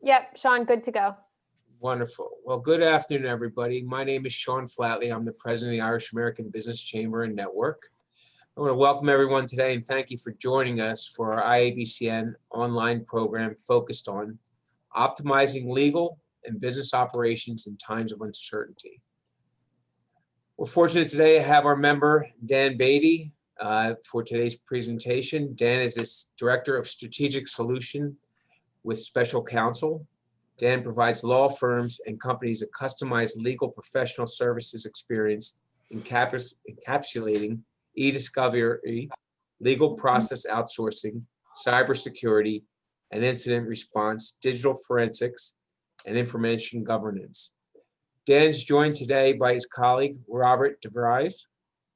Yep, Sean, good to go. Wonderful. Well, good afternoon, everybody. My name is Sean Flatley. I'm the president of the Irish American Business Chamber and Network. I want to welcome everyone today and thank you for joining us for our IABCN online program focused on optimizing legal and business operations in times of uncertainty. We're fortunate today to have our member, Dan Beatty, for today's presentation. Dan is the Director of Strategic Solution with Special Counsel. Dan provides law firms and companies a customized legal professional services experience encapsulating e-discovery, legal process outsourcing, cybersecurity, and incident response, digital forensics, and information governance. Dan is joined today by his colleague, Robert DeVries,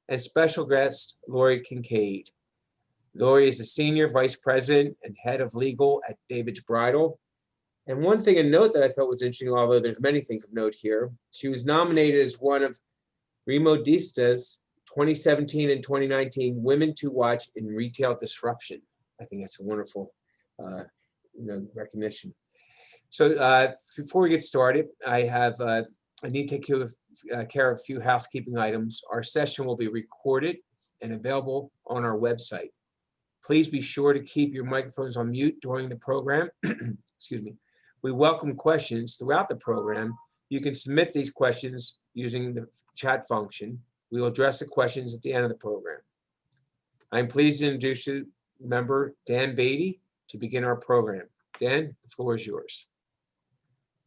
and special guest, Lori Kincaid. Lori is the Senior Vice President and Head of Legal at David's Bridal. And one thing to note that I thought was interesting, although there's many things of note here, she was nominated as one of Remo Dista's 2017 and 2019 Women to Watch in Retail Disruption. I think that's a wonderful recognition. So before we get started, I need to take care of a few housekeeping items. Our session will be recorded and available on our website. Please be sure to keep your microphones on mute during the program. Excuse me. We welcome questions throughout the program. You can submit these questions using the chat function. We will address the questions at the end of the program. I'm pleased to introduce you, member Dan Beatty, to begin our program. Dan, the floor is yours.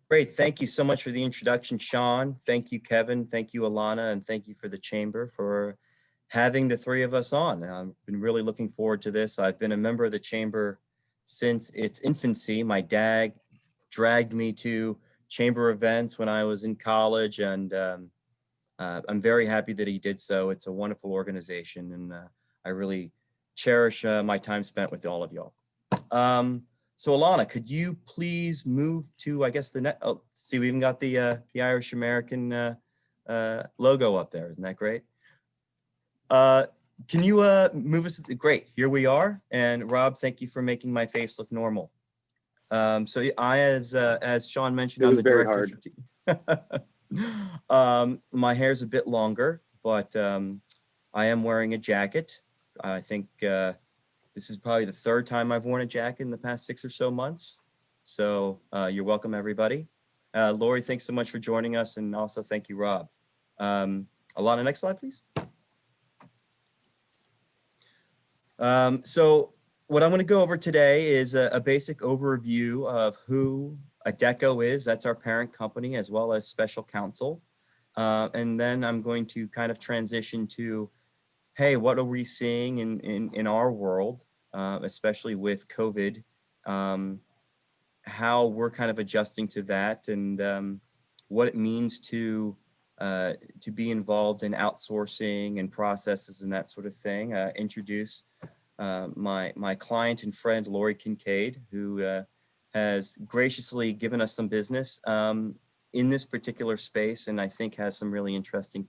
Great. Thank you so much for the introduction, Sean. Thank you, Kevin. Thank you, Alana. And thank you for the Chamber for having the three of us on. I've been really looking forward to this. I've been a member of the Chamber since its infancy. My dad dragged me to Chamber events when I was in college, and I'm very happy that he did so. It's a wonderful organization, and I really cherish my time spent with all of y'all. So Alana, could you please move to, I guess, the net? Oh, see, we even got the Irish American logo up there. Isn't that great? Can you move us? Great, here we are. And Rob, thank you for making my face look normal. So I, as Sean mentioned, I'm the director. My hair's a bit longer, but I am wearing a jacket. I think this is probably the third time I've worn a jacket in the past 6 or so months. So you're welcome, everybody. Lori, thanks so much for joining us. And also thank you, Rob. Alana, next slide, please. So what I'm going to go over today is a basic overview of who Adecco is. That's our parent company, as well as Special Counsel. And then I'm going to kind of transition to, hey, what are we seeing in our world, especially with COVID, how we're kind of adjusting to that, and what it means to be involved in outsourcing and processes and that sort of thing. Introduce my client and friend, Lori Kincaid, who has graciously given us some business in this particular space, and I think has some really interesting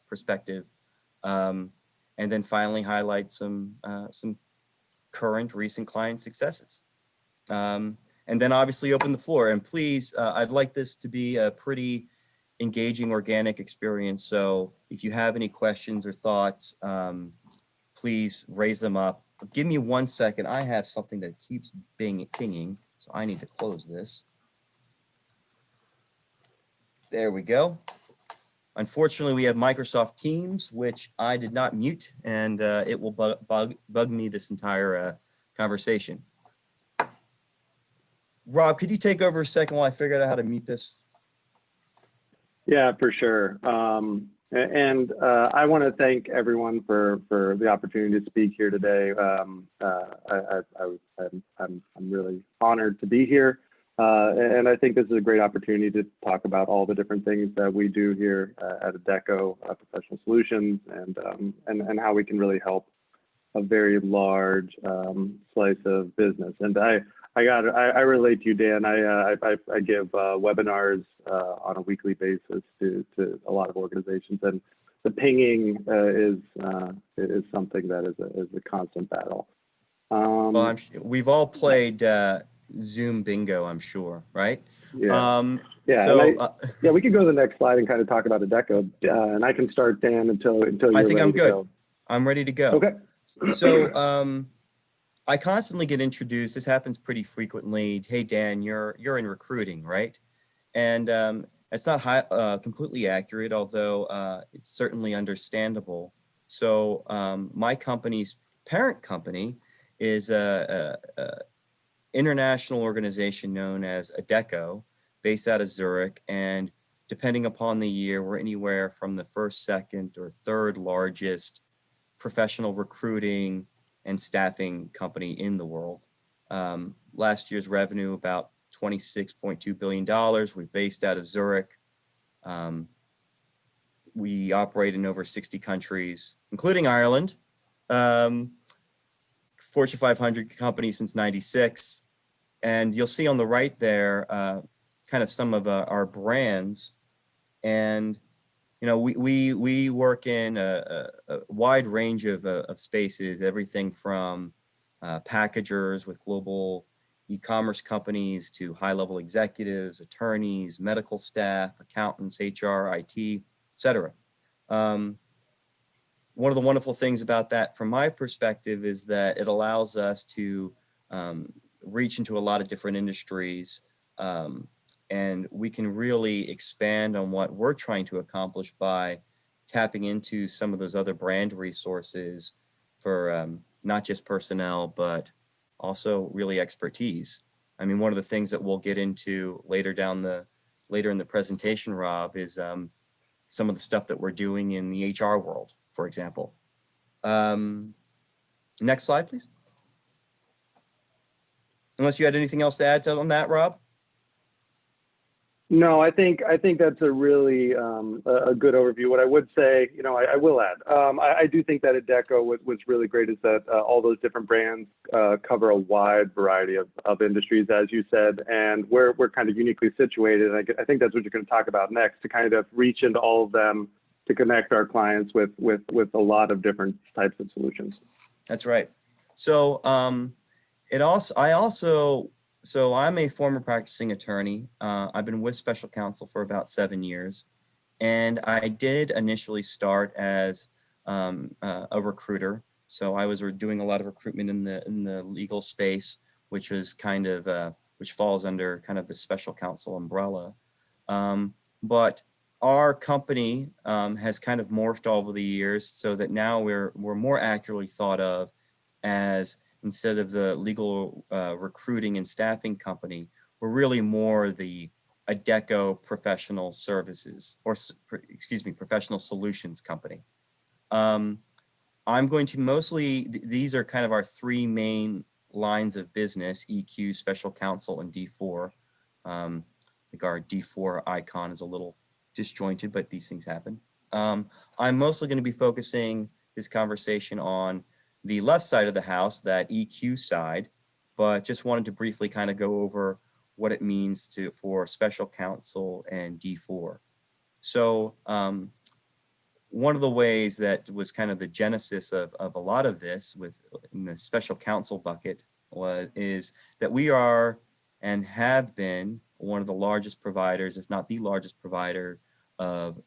perspective. And then finally highlight some current recent client successes. And then obviously open the floor. And please, I'd like this to be a pretty engaging, organic experience. So if you have any questions or thoughts, please raise them up. Give me 1 second. I have something that keeps pinging, so I need to close this. There we go. Unfortunately, we have Microsoft Teams, which I did not mute, and it will bug me this entire conversation. Rob, could you take over a second while I figure out how to mute this? Yeah, for sure. I want to thank everyone for the opportunity to speak here today. I'm really honored to be here. And I think this is a great opportunity to talk about all the different things that we do here at Adecco Professional Solutions, and how we can really help a very large slice of business. And I relate to you, Dan. I give webinars on a weekly basis to a lot of organizations, and the pinging is something that is a constant battle. Well, we've all played Zoom bingo, I'm sure, right? Yeah. Yeah, So yeah, we could go to the next slide and kind of talk about Adecco, and I can start, Dan, until I you're think I'm ready to good. go. I'm ready to go. Okay. So I constantly get introduced. This happens pretty frequently. Hey, Dan, you're in recruiting, right? And it's not completely accurate, although it's certainly understandable. So my company's parent company is a international organization known as Adecco, based out of Zurich. And depending upon the year, we're anywhere from the first, second, or third largest professional recruiting and staffing company in the world. Last year's revenue, about $26.2 billion. We're based out of Zurich. We operate in over 60 countries, including Ireland. Fortune 500 company since '96. And you'll see on the right there, kind of some of our brands. And, you know, we work in a wide range of spaces, everything from packagers with global e-commerce companies to high-level executives, attorneys, medical staff, accountants, HR, IT, etc. One of the wonderful things about that, from my perspective, is that it allows us to reach into a lot of different industries, and we can really expand on what we're trying to accomplish by tapping into some of those other brand resources for not just personnel, but also really expertise. I mean, one of the things that we'll get into later in the presentation, Rob, is some of the stuff that we're doing in the HR world, for example. Next slide, please. Unless you had anything else to add on that, Rob? No, I think that's a really a good overview. What I would say, you know, I will add, I do think that Adecco, what's really great is that all those different brands cover a wide variety of industries, as you said, and we're kind of uniquely situated. And I think that's what you're going to talk about next, to kind of reach into all of them to connect our clients with a lot of different types of solutions. That's right. So So I'm a former practicing attorney. I've been with special counsel for about 7 years. And I did initially start as a recruiter. So I was doing a lot of recruitment in the legal space, which was kind of, which falls under kind of the special counsel umbrella. But our company has kind of morphed over the years so that now we're more accurately thought of as, instead of the legal recruiting and staffing company, we're really more the Adecco professional services, or excuse me, professional solutions company. I'm going to mostly, these are kind of our three main lines of business: EQ, special counsel, and D4. I think our D4 icon is a little disjointed, but these things happen. I'm mostly going to be focusing this conversation on the left side of the house, that EQ side, but just wanted to briefly kind of go over what it means for special counsel and D4. So one of the ways that was kind of the genesis of a lot of this in the special counsel bucket is that we are and have been one of the largest providers, if not the largest provider, of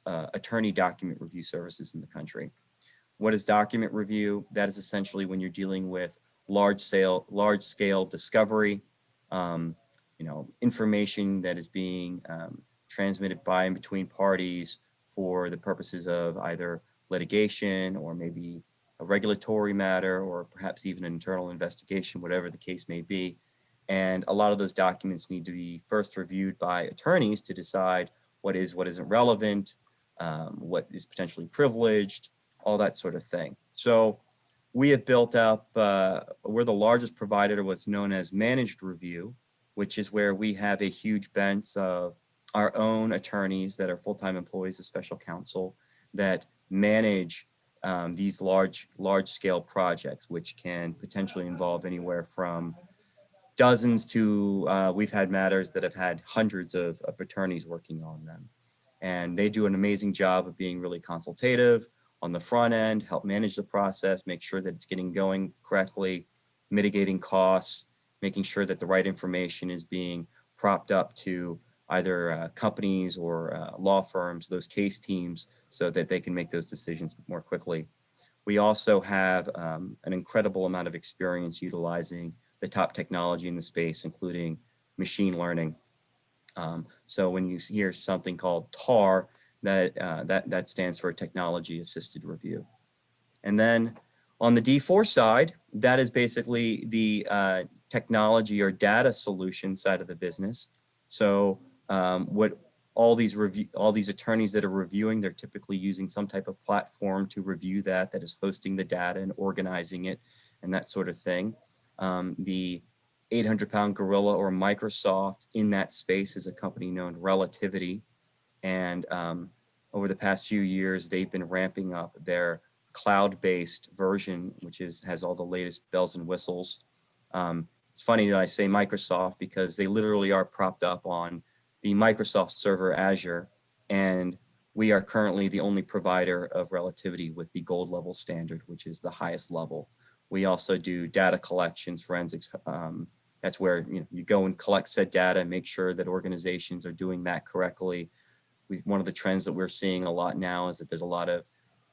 attorney document review services in the country. What is document review? That is essentially when you're dealing with large scale discovery, information that is being transmitted by and between parties for the purposes of either litigation or maybe a regulatory matter, or perhaps even an internal investigation, whatever the case may be. And a lot of those documents need to be first reviewed by attorneys to decide what isn't relevant, what is potentially privileged, all that sort of thing. So we have built up, we're the largest provider of what's known as managed review, which is where we have a huge bench of our own attorneys that are full-time employees of special counsel that manage these large scale projects, which can potentially involve anywhere from dozens to, we've had matters that have had hundreds of attorneys working on them. And they do an amazing job of being really consultative on the front end, help manage the process, make sure that it's getting going correctly, mitigating costs, making sure that the right information is being propped up to either companies or law firms, those case teams, so that they can make those decisions more quickly. We also have an incredible amount of experience utilizing the top technology in the space, including machine learning. So when you hear something called TAR, that stands for Technology Assisted Review. And then on the D4 side, that is basically the technology or data solution side of the business. So what all these attorneys that are reviewing, they're typically using some type of platform to review that is hosting the data and organizing it and that sort of thing. The 800-pound gorilla, or Microsoft, in that space is a company known Relativity. And over the past few years, they've been ramping up their cloud-based version, which has all the latest bells and whistles. It's funny that I say Microsoft because they literally are propped up on the Microsoft server Azure, and we are currently the only provider of Relativity with the gold level standard, which is the highest level. We also do data collections, forensics. That's where you go and collect said data and make sure that organizations are doing that correctly. One of the trends that we're seeing a lot now is that there's a lot of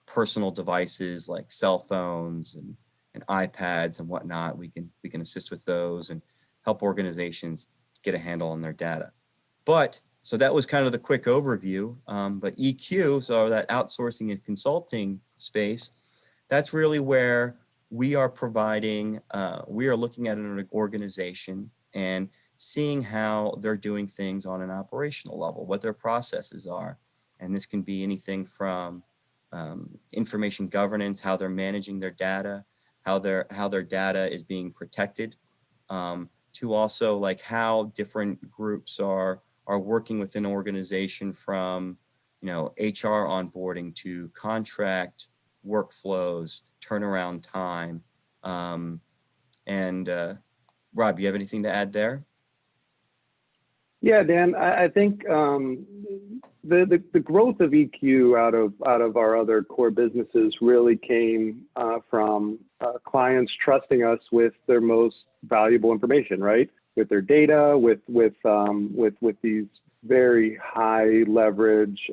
personal devices like cell phones and iPads and whatnot. We can assist with those and help organizations get a handle on their data. But so that was kind of the quick overview. But EQ, so that outsourcing and consulting space, that's really where we are providing, we are looking at an organization and seeing how they're doing things on an operational level, what their processes are. And this can be anything from information governance, how they're managing their data, how their data is being protected, to also like how different groups are working within an organization, from HR onboarding to contract workflows, turnaround time. Rob, you have anything to add there? Yeah, Dan, I think the growth of EQ out of our other core businesses really came from clients trusting us with their most valuable information, right? With their data, with these very high leverage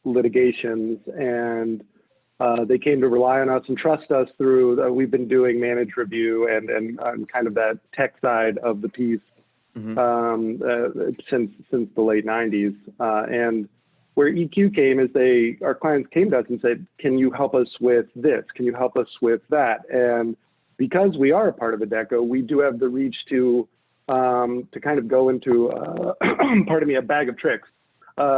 litigations, and they came to rely on us and trust us through. We've been doing managed review and kind of that tech side of the piece since the late 90s. And where EQ came is our clients came to us and said, "Can you help us with this? Can you help us with that?" And because we are a part of Adecco, we do have the reach to kind of go into pardon me, a bag of tricks.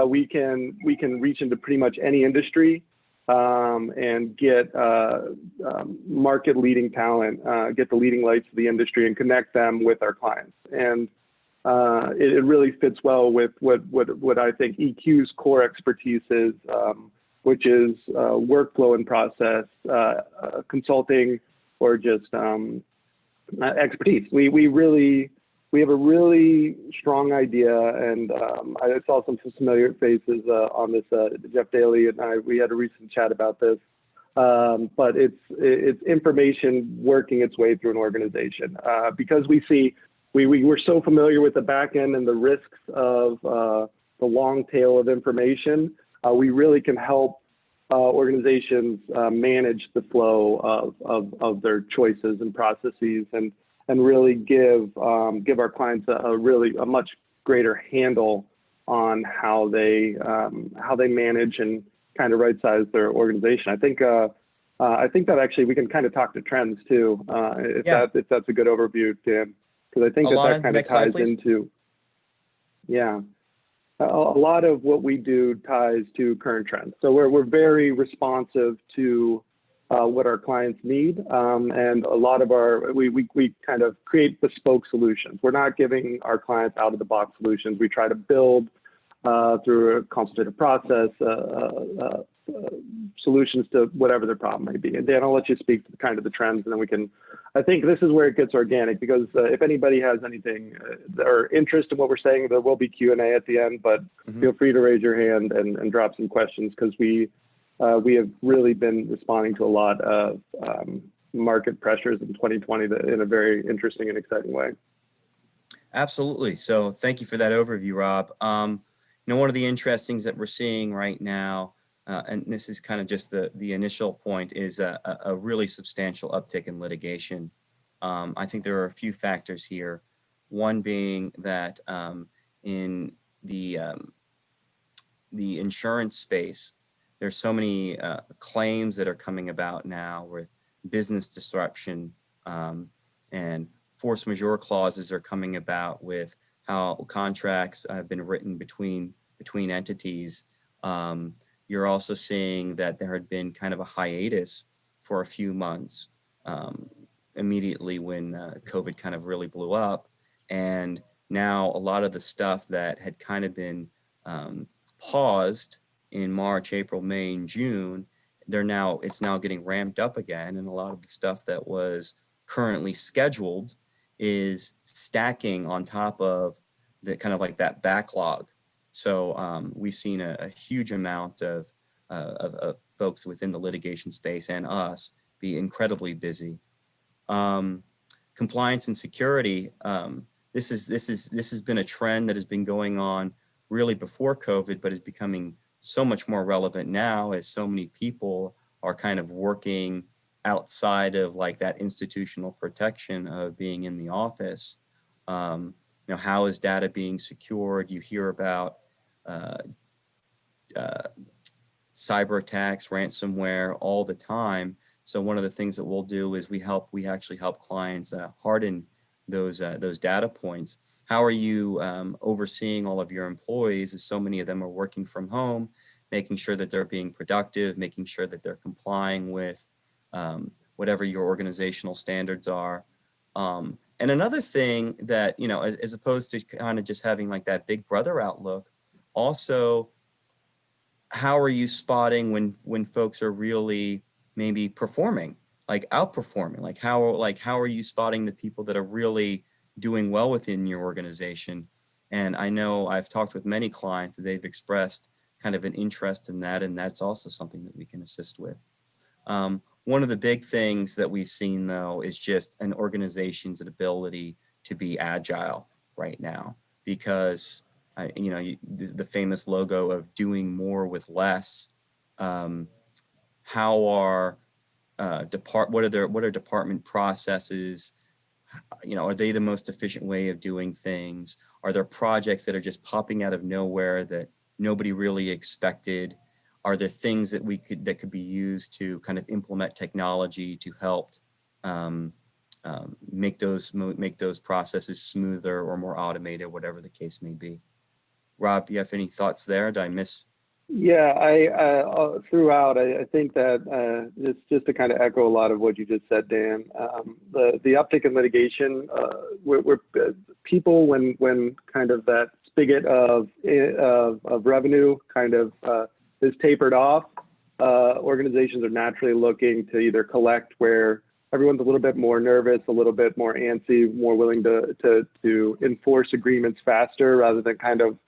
We can reach into pretty much any industry and get market leading talent, get the leading lights of the industry, and connect them with our clients. And it really fits well with what I think EQ's core expertise is, which is workflow and process, consulting, or just expertise. We have a really strong idea, and I saw some familiar faces on this. Jeff Daly and I, we had a recent chat about this. But it's information working its way through an organization, because we're so familiar with the back end and the risks of the long tail of information. We really can help organizations manage the flow of their choices and processes, and really give our clients a much greater handle on how they manage and kind of right size their organization. I think that actually we can kind of talk to trends too, if that's a good overview, Dan, because I think that kind of ties into, a lot of what we do ties to current trends. So we're very responsive to what our clients need, and a lot of we kind of create bespoke solutions. We're not giving our clients out of the box solutions. We try to build through a consultative process solutions to whatever their problem may be. And Dan, I'll let you speak to kind of the trends, and then I think this is where it gets organic, because if anybody has anything or interest in what we're saying, there will be Q&A at the end, but feel free to raise your hand and drop some questions, because we have really been responding to a lot of market pressures in 2020 in a very interesting and exciting way. Absolutely. So thank you for that overview, Rob. One of the interesting things that we're seeing right now, and this is kind of just the initial point, is a really substantial uptick in litigation. I think there are a few factors here. One being that in the insurance space, there's so many claims that are coming about now with business disruption, and force majeure clauses are coming about with how contracts have been written between entities. You're also seeing that there had been kind of a hiatus for a few months immediately when COVID kind of really blew up. And now a lot of the stuff that had kind of been paused in March, April, May, and June, it's now getting ramped up again. And a lot of the stuff that was currently scheduled is stacking on top of the kind of like that backlog. So we've seen a huge amount of folks within the litigation space and us be incredibly busy. Compliance and security. This has been a trend that has been going on really before COVID, but is becoming so much more relevant now as so many people are kind of working outside of like that institutional protection of being in the office. How is data being secured? You hear about cyber attacks, ransomware all the time. So one of the things that we'll do is we actually help clients harden those data points. How are you overseeing all of your employees, as so many of them are working from home, making sure that they're being productive, making sure that they're complying with whatever your organizational standards are. And another thing that, as opposed to kind of just having like that big brother outlook, also, how are you spotting when folks are really maybe performing, like outperforming? Like how are you spotting the people that are really doing well within your organization? And I know I've talked with many clients that they've expressed kind of an interest in that, and that's also something that we can assist with. One of the big things that we've seen, though, is just an organization's ability to be agile right now, because the famous logo of doing more with less. How are what are department processes? Are they the most efficient way of doing things? Are there projects that are just popping out of nowhere that nobody really expected? Are there things that could be used to kind of implement technology to help make those processes smoother or more automated, whatever the case may be? Rob, do you have any thoughts there? Did I miss? Yeah, throughout, I think that just to kind of echo a lot of what you just said, Dan, the uptick in litigation, where people, when kind of that spigot of revenue kind of is tapered off, organizations are naturally looking to either collect where everyone's a little bit more nervous, a little bit more antsy, more willing to enforce agreements faster rather than kind of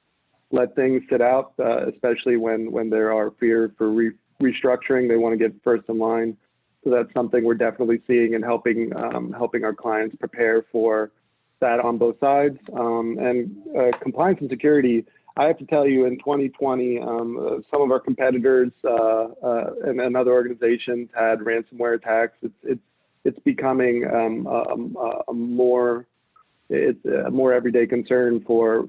let things sit out, especially when there are fear for restructuring. They want to get first in line. So that's something we're definitely seeing and helping our clients prepare for that on both sides. And compliance and security, I have to tell you, in 2020, some of our competitors and other organizations had ransomware attacks. It's becoming a more everyday concern for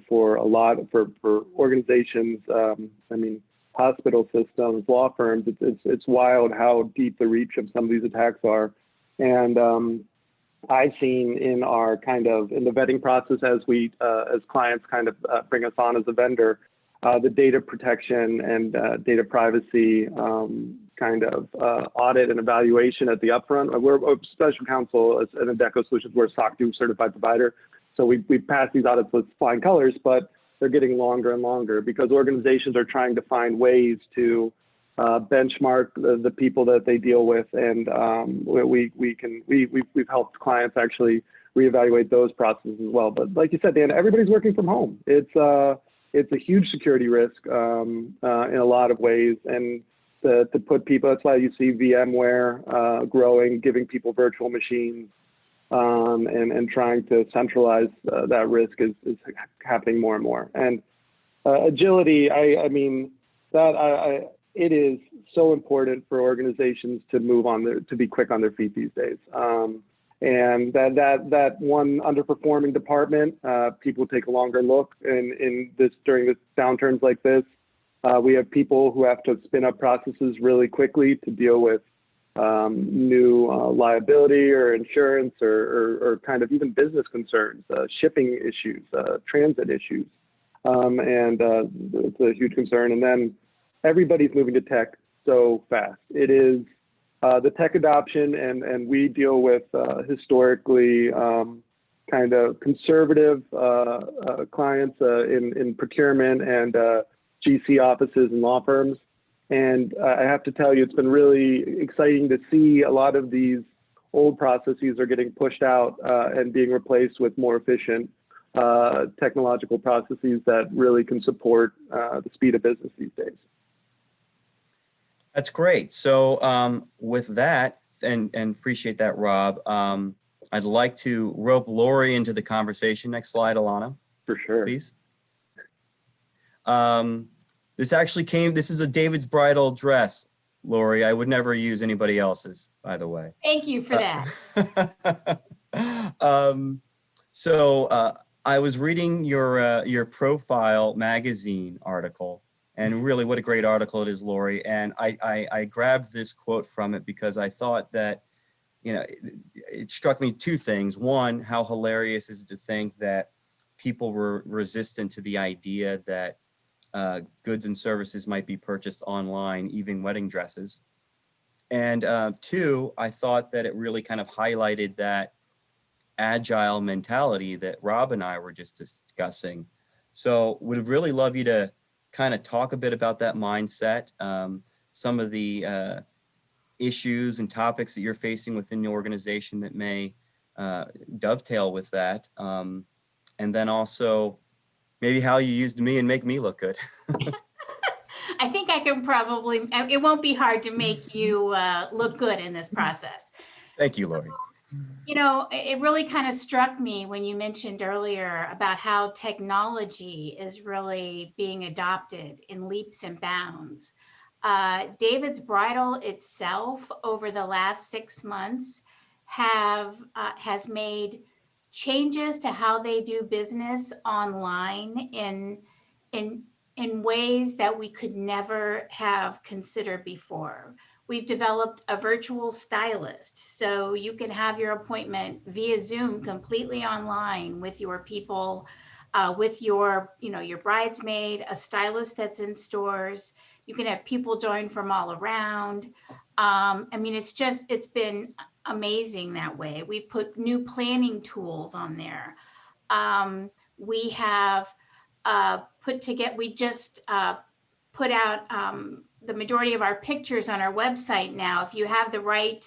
organizations. Hospital systems, law firms. It's wild how deep the reach of some of these attacks are. And I've seen in the vetting process as clients kind of bring us on as a vendor, the data protection and data privacy kind of audit and evaluation at the upfront. We're a special counsel at Adecco Solutions. We're a SOC 2 certified provider. So we pass these audits with flying colors, but they're getting longer and longer because organizations are trying to find ways to benchmark the people that they deal with, and we've helped clients actually reevaluate those processes as well. But like you said, Dan, everybody's working from home. It's a huge security risk in a lot of ways, and to put people. That's why you see VMware growing, giving people virtual machines, and trying to centralize that risk is happening more and more. And agility, I mean, it is so important for organizations to move on to be quick on their feet these days. And that one underperforming department, people take a longer look during the downturns like this. We have people who have to spin up processes really quickly to deal with new liability or insurance or kind of even business concerns, shipping issues, transit issues. And it's a huge concern. And then everybody's moving to tech so fast. It is the tech adoption, and we deal with historically kind of conservative clients in procurement and GC offices and law firms. And I have to tell you, it's been really exciting to see a lot of these old processes are getting pushed out and being replaced with more efficient technological processes that really can support the speed of business these days. That's great. So with that, and appreciate that, Rob, I'd like to rope Lori into the conversation. Next slide, Alana. For sure. Please. This is a David's bridal dress, Lori. I would never use anybody else's, by the way. Thank you for that. So I was reading your Profile magazine article, and really what a great article it is, Lori. And I grabbed this quote from it because I thought that, you know, it struck me two things. One, how hilarious is it to think that people were resistant to the idea that goods and services might be purchased online, even wedding dresses. And two, I thought that it really kind of highlighted that agile mentality that Rob and I were just discussing. So would really love you to kind of talk a bit about that mindset, some of the issues and topics that you're facing within the organization that may dovetail with that. And then also maybe how you used me and make me look good. I think I can probably, it won't be hard to make you look good in this process. Thank you, Lori. You know, it really kind of struck me when you mentioned earlier about how technology is really being adopted in leaps and bounds. David's Bridal itself over the last 6 months has made changes to how they do business online in ways that we could never have considered before. We've developed a virtual stylist, so you can have your appointment via Zoom completely online with your people, with your bridesmaid, a stylist that's in stores. You can have people join from all around. I mean, it's been amazing that way. We put new planning tools on there. We have we just put out the majority of our pictures on our website now. If you have the right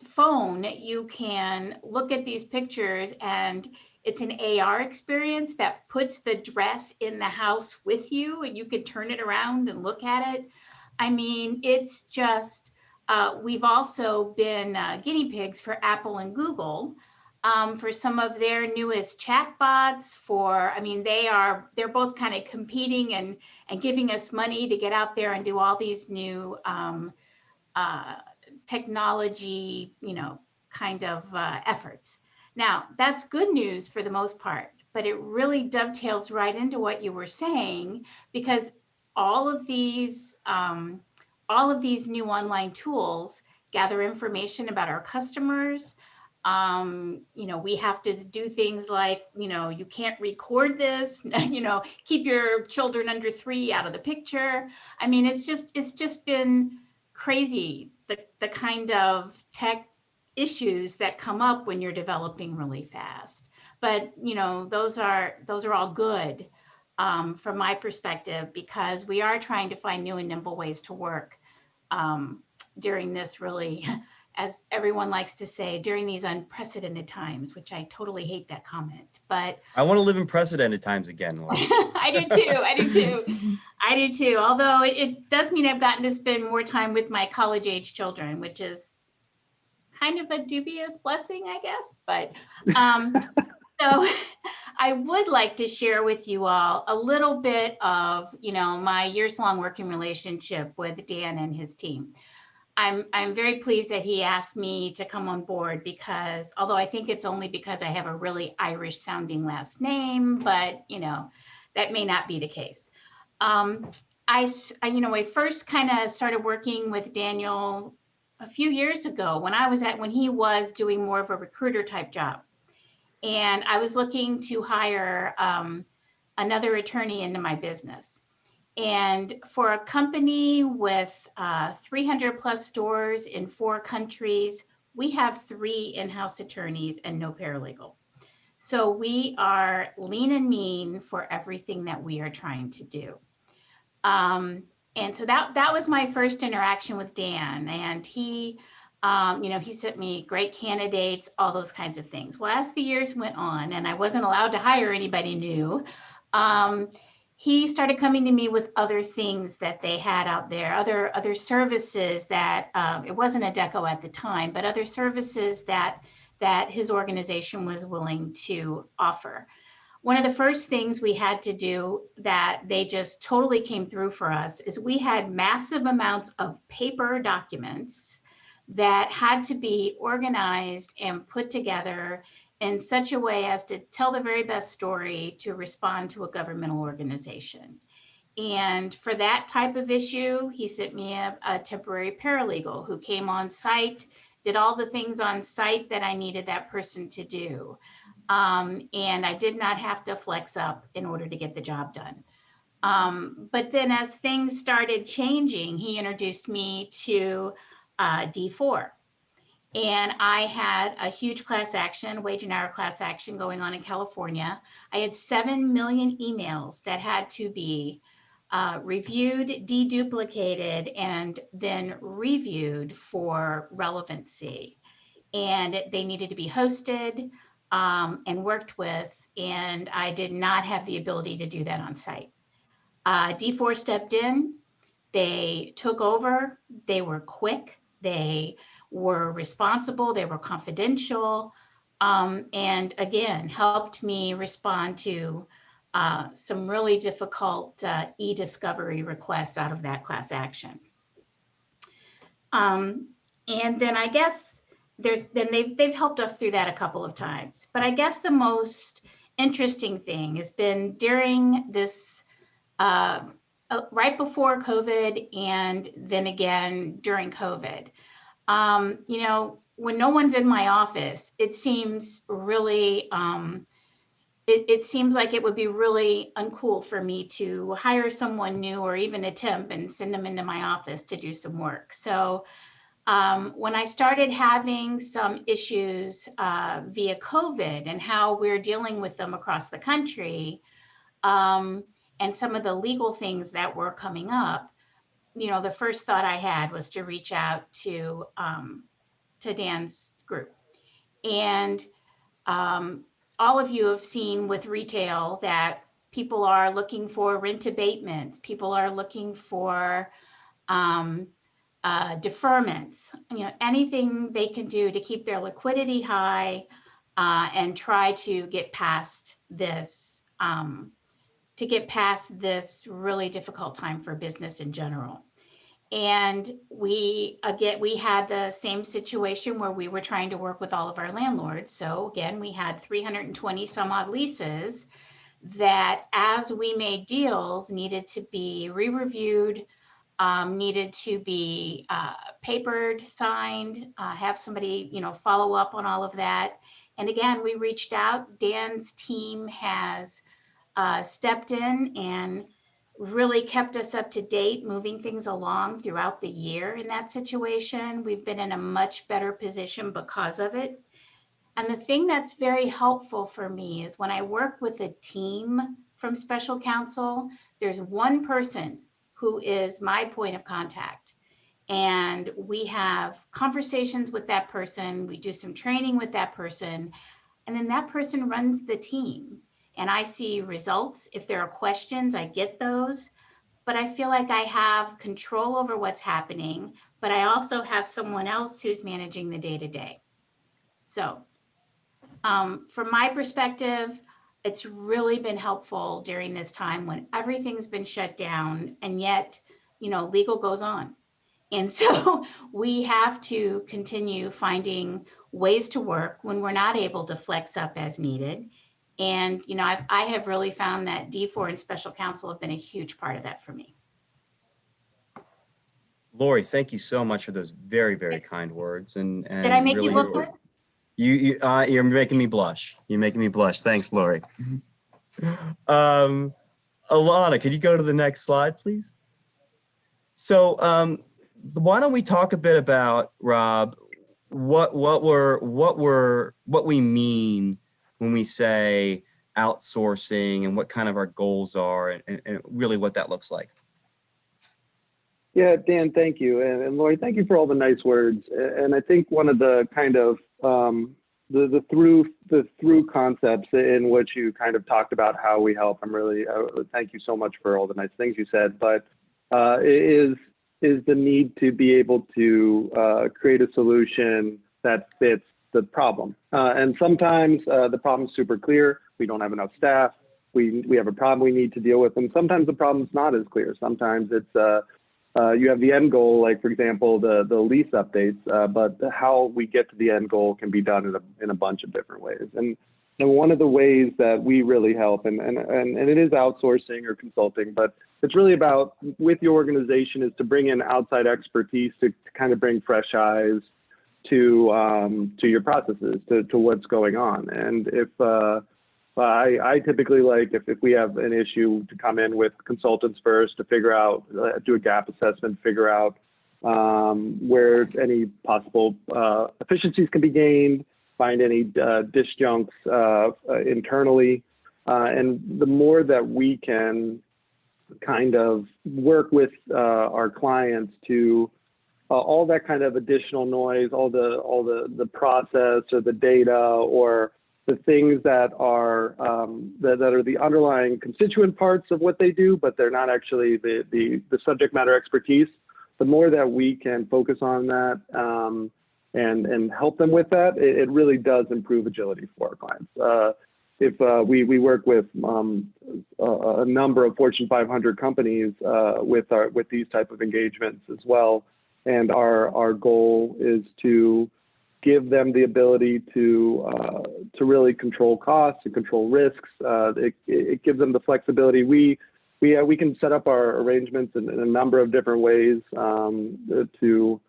phone, you can look at these pictures, and it's an AR experience that puts the dress in the house with you, and you can turn it around and look at it. I mean, it's just, we've also been guinea pigs for Apple and Google for some of their newest chatbots. I mean, they're both kind of competing and giving us money to get out there and do all these new technology, kind of efforts. Now, that's good news for the most part, but it really dovetails right into what you were saying, because all of these new online tools gather information about our customers. We have to do things like, you can't record this, keep your children under 3 out of the picture. I mean, it's just been crazy, the kind of tech issues that come up when you're developing really fast. But, those are all good from my perspective, because we are trying to find new and nimble ways to work during this really as everyone likes to say, during these unprecedented times, which I totally hate that comment, but I want to live in precedented times again, Laura. I do too. I do too. I do too. Although it does mean I've gotten to spend more time with my college age children, which is kind of a dubious blessing, I guess. But so I would like to share with you all a little bit of, my years-long working relationship with Dan and his team. I'm very pleased that he asked me to come on board because although I think it's only because I have a really Irish sounding last name, but that may not be the case. I first kind of started working with Daniel a few years ago when he was doing more of a recruiter type job. And I was looking to hire another attorney into my business. And for a company with 300 plus stores in 4 countries, we have 3 in-house attorneys and no paralegal. So we are lean and mean for everything that we are trying to do. And so that was my first interaction with Dan. And he sent me great candidates, all those kinds of things. Well, as the years went on and I wasn't allowed to hire anybody new, he started coming to me with other things that they had out there, other services that it wasn't Adecco at the time, but other services that his organization was willing to offer. One of the first things we had to do that they just totally came through for us is we had massive amounts of paper documents that had to be organized and put together in such a way as to tell the very best story to respond to a governmental organization. And for that type of issue, he sent me a temporary paralegal who came on site, did all the things on site that I needed that person to do. And I did not have to flex up in order to get the job done. But then as things started changing, he introduced me to D4. And I had a huge class action, wage and hour class action going on in California. I had 7 million emails that had to be reviewed, deduplicated, and then reviewed for relevancy. And they needed to be hosted and worked with. And I did not have the ability to do that on site. D4 stepped in, they took over, they were quick, they were responsible, they were confidential, and again, helped me respond to some really difficult e-discovery requests out of that class action. And then I guess they've helped us through that a couple of times. But I guess the most interesting thing has been during this right before COVID and then again during COVID. When no one's in my office, it seems really, it seems like it would be really uncool for me to hire someone new or even a temp and send them into my office to do some work. So when I started having some issues via COVID and how we're dealing with them across the country, and some of the legal things that were coming up, the first thought I had was to reach out to Dan's group. And all of you have seen with retail that people are looking for rent abatements, people are looking for deferments, anything they can do to keep their liquidity high and try to get past this really difficult time for business in general. And we had the same situation where we were trying to work with all of our landlords. So again, we had 320 some odd leases that as we made deals needed to be re-reviewed, needed to be papered, signed, have somebody, follow up on all of that. And again, we reached out. Dan's team has stepped in and really kept us up to date, moving things along throughout the year in that situation. We've been in a much better position because of it. And the thing that's very helpful for me is when I work with a team from special counsel, there's one person who is my point of contact. and we have conversations with that person, we do some training with that person, and then that person runs the team. And I see results. If there are questions, I get those. But I feel like I have control over what's happening, but I also have someone else who's managing the day-to-day. So from my perspective, it's really been helpful during this time when everything's been shut down, and yet, legal goes on. And so we have to continue finding ways to work when we're not able to flex up as needed. And, I have really found that D4 and special counsel have been a huge part of that for me. Lori, thank you so much for those very, very kind words. And Did I make really, you look good? You're making me blush. You're making me blush. Thanks, Lori. Alana, could you go to the next slide, please? So why don't we talk a bit about, Rob, what we mean when we say outsourcing and what kind of our goals are and really what that looks like. Yeah, Dan, thank you. And Lori, thank you for all the nice words. And I think one of the kind of the through concepts in which you kind of talked about how we help, I'm really, thank you so much for all the nice things you said, but is the need to be able to create a solution that fits the problem. And sometimes the problem's super clear. We don't have enough staff. We have a problem we need to deal with. And sometimes the problem's not as clear. Sometimes it's you have the end goal, like for example, the lease updates, but how we get to the end goal can be done in a bunch of different ways. And one of the ways that we really help, and it is outsourcing or consulting, but it's really about with your organization is to bring in outside expertise to kind of bring fresh eyes to your processes, to what's going on. And if I typically like if we have an issue to come in with consultants first to figure out, do a gap assessment, figure out where any possible efficiencies can be gained, find any disjuncts internally. And the more that we can kind of work with our clients to all that kind of additional noise, all the process or the data or the things that are that are the underlying constituent parts of what they do, but they're not actually the subject matter expertise. The more that we can focus on that and help them with that, it really does improve agility for our clients. If we work with a number of Fortune 500 companies with these type of engagements as well, and our goal is to give them the ability to really control costs and control risks. It gives them the flexibility. We can set up our arrangements in a number of different ways to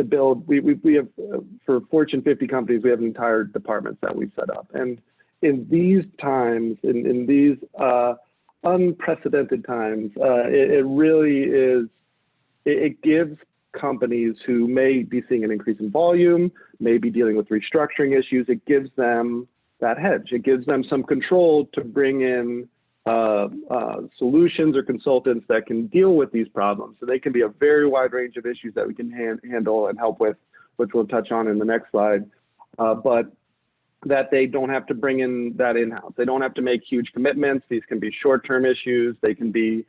build. We have for Fortune 50 companies, we have entire departments that we set up. And in these times, in these unprecedented times, it really is. It gives companies who may be seeing an increase in volume, may be dealing with restructuring issues, it gives them that hedge. It gives them some control to bring in solutions or consultants that can deal with these problems. So they can be a very wide range of issues that we can handle and help with, which we'll touch on in the next slide. But that they don't have to bring in that in-house. They don't have to make huge commitments. These can be short-term issues. They can be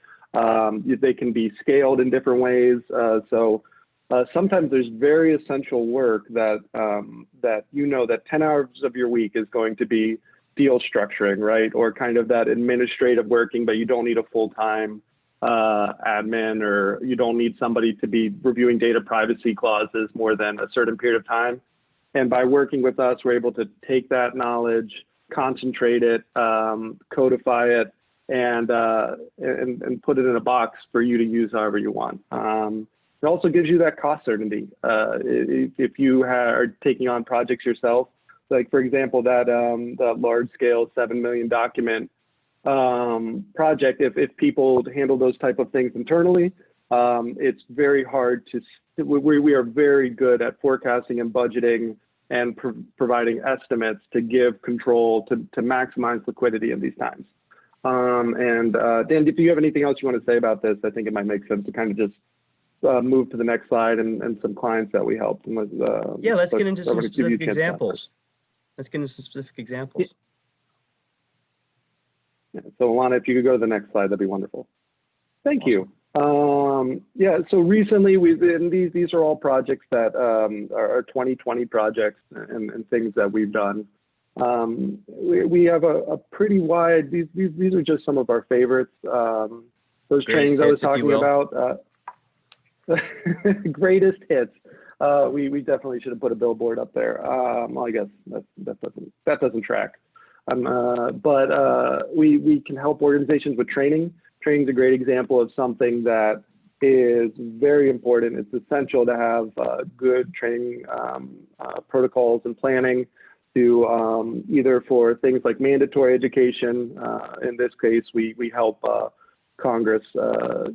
scaled in different ways. Sometimes there's very essential work that that 10 hours of your week is going to be deal structuring, right? Or kind of that administrative working, but you don't need a full-time admin, or you don't need somebody to be reviewing data privacy clauses more than a certain period of time. And by working with us, we're able to take that knowledge, concentrate it, codify it, and put it in a box for you to use however you want. It also gives you that cost certainty. If you are taking on projects yourself, like for example, that large scale 7 million document project, if people handle those type of things internally, it's very hard to, we are very good at forecasting and budgeting and providing estimates to give control to maximize liquidity in these times. Dan, if you have anything else you want to say about this, I think it might make sense to kind of just move to the next slide and some clients that we helped. And Yeah, let's get into I'm some gonna give you a specific chance to talk examples. Let's get into some specific examples. Yeah, so Alana, if you could go to the next slide, that'd be wonderful. Thank Awesome. you. Yeah, so recently we've been, these are all projects that are 2020 projects and things that we've done. We have a pretty wide, these are just some of our favorites. Those trainings I was talking about, greatest hits. We definitely should have put a billboard up there. Well, I guess that doesn't track. But we can help organizations with training. Training is a great example of something that is very important. It's essential to have good training protocols and planning to either for things like mandatory education. In this case, we help Congress,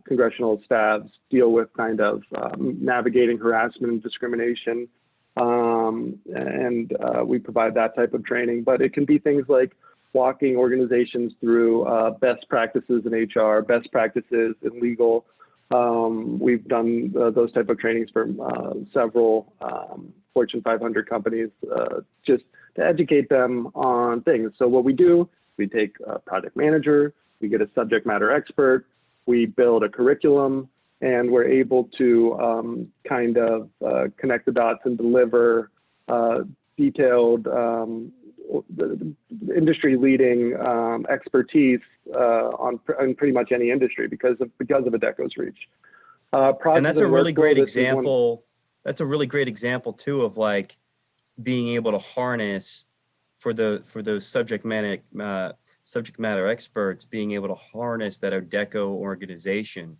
congressional staffs deal with kind of navigating harassment and discrimination. And we provide that type of training, but it can be things like walking organizations through best practices in HR, best practices in legal. We've done those type of trainings for several Fortune 500 companies just to educate them on things. So what we do, we take a project manager, we get a subject matter expert, we build a curriculum, and we're able to kind of connect the dots and deliver detailed industry-leading expertise on pretty much any industry because of Adecco's reach. And that's a really great example. That's a really great example too of like being able to harness for those subject matter experts, being able to harness that Adecco organization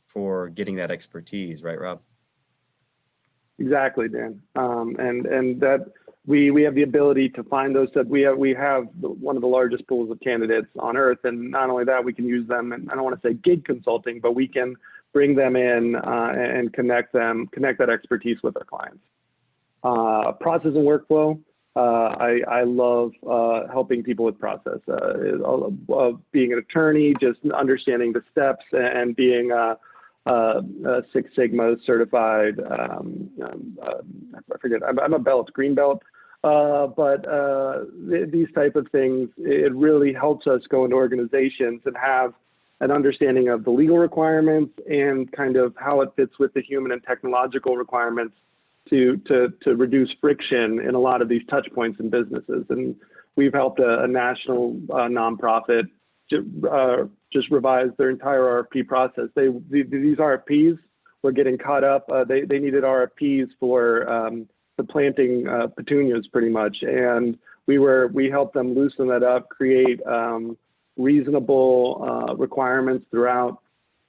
for getting that expertise, right, Rob? Exactly, Dan. And that we have the ability to find those that we have one of the largest pools of candidates on earth, and not only that, we can use them. And I don't want to say gig consulting, but we can bring them in and connect that expertise with our clients. Process and workflow. I love helping people with process. Being an attorney, just understanding the steps and being a Six Sigma certified. I forget. I'm a green belt. But these type of things, it really helps us go into organizations and have an understanding of the legal requirements and kind of how it fits with the human and technological requirements to reduce friction in a lot of these touch points in businesses. And we've helped a national nonprofit just revise their entire RFP process. These RFPs were getting caught up. They needed RFPs for the planting petunias pretty much. And we helped them loosen that up, create reasonable requirements throughout.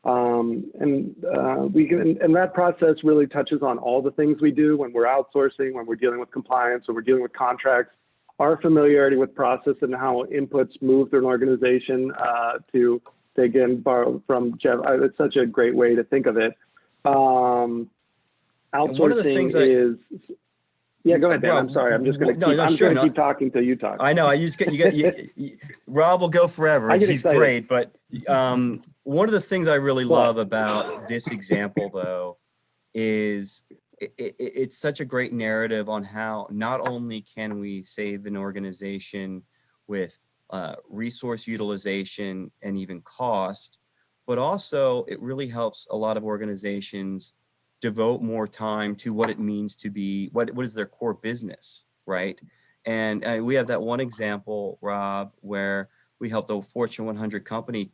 And that process really touches on all the things we do when we're outsourcing, when we're dealing with compliance, when we're dealing with contracts. Our familiarity with process and how inputs move through an organization to again borrow from Jeff. It's such a great way to think of it. Outsourcing is. Yeah, go ahead, Dan. I'm sorry. I'm just going to keep talking till you talk. I know. Rob will go forever. He's great. But one of the things I really love about this example, though, is it's such a great narrative on how not only can we save an organization with resource utilization and even cost, but also it really helps a lot of organizations devote more time to what it means to be, what is their core business, right? And we have that one example, Rob, where we helped a Fortune 100 company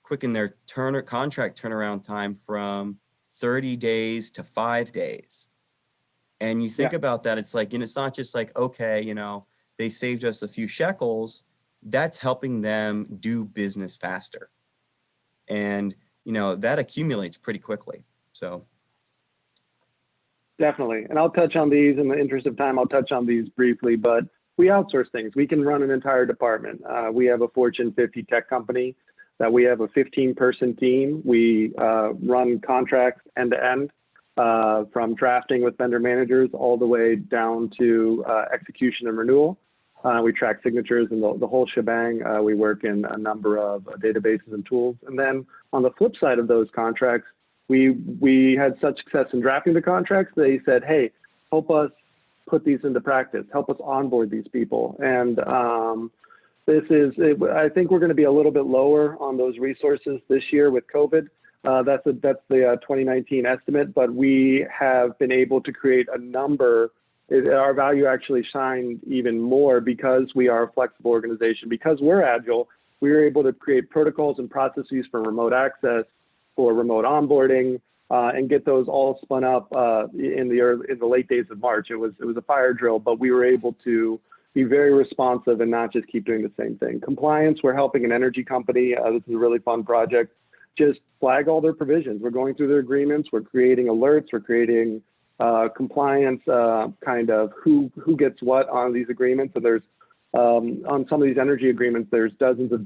quicken their contract turnaround time from 30 days to 5 days. And you think about that, it's like, it's not just like, okay, they saved us a few shekels. That's helping them do business faster. And, that accumulates pretty quickly. So. Definitely. And I'll touch on these in the interest of time. I'll touch on these briefly, but we outsource things. We can run an entire department. We have a Fortune 50 tech company that we have a 15-person team. We run contracts end to end from drafting with vendor managers all the way down to execution and renewal. We track signatures and the whole shebang. We work in a number of databases and tools. And then on the flip side of those contracts, we had such success in drafting the contracts, they said, hey, help us put these into practice, help us onboard these people. And I think we're going to be a little bit lower on those resources this year with COVID. That's the 2019 estimate, but we have been able to create a number. Our value actually shined even more because we are a flexible organization. Because we're agile, we were able to create protocols and processes for remote access, for remote onboarding, and get those all spun up in the late days of March. It was a fire drill, but we were able to be very responsive and not just keep doing the same thing. Compliance, we're helping an energy company. This is a really fun project. Just flag all their provisions. We're going through their agreements. We're creating alerts. We're creating compliance, kind of who gets what on these agreements. And there's on some of these energy agreements, there's dozens of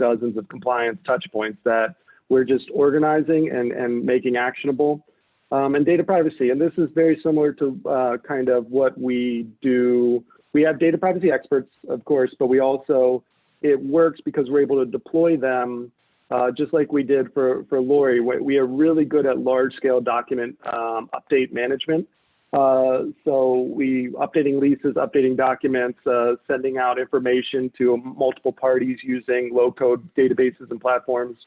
compliance touch points that we're just organizing and making actionable. And data privacy. And this is very similar to kind of what we do. We have data privacy experts, of course, but we also, it works because we're able to deploy them just like we did for Lori. We are really good at large scale document update management. So we updating leases, updating documents, sending out information to multiple parties using low code databases and platforms.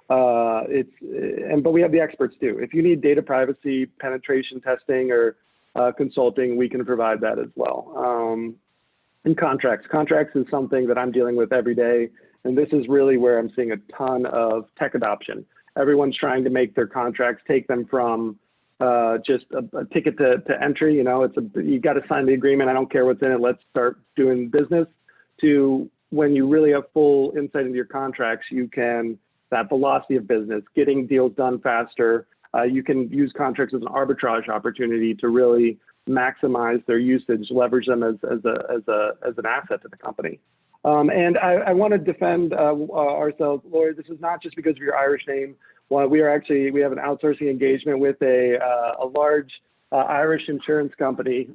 But we have the experts too. If you need data privacy, penetration testing, or consulting, we can provide that as well. And contracts is something that I'm dealing with every day. And this is really where I'm seeing a ton of tech adoption. Everyone's trying to make their contracts, take them from just a ticket to entry. You know, you got to sign the agreement. I don't care what's in it. Let's start doing business. To when you really have full insight into your contracts, you can, that velocity of business, getting deals done faster. You can use contracts as an arbitrage opportunity to really maximize their usage, leverage them as an asset to the company. And I want to defend ourselves, Lori. This is not just because of your Irish name. Well, we have an outsourcing engagement with a large Irish insurance company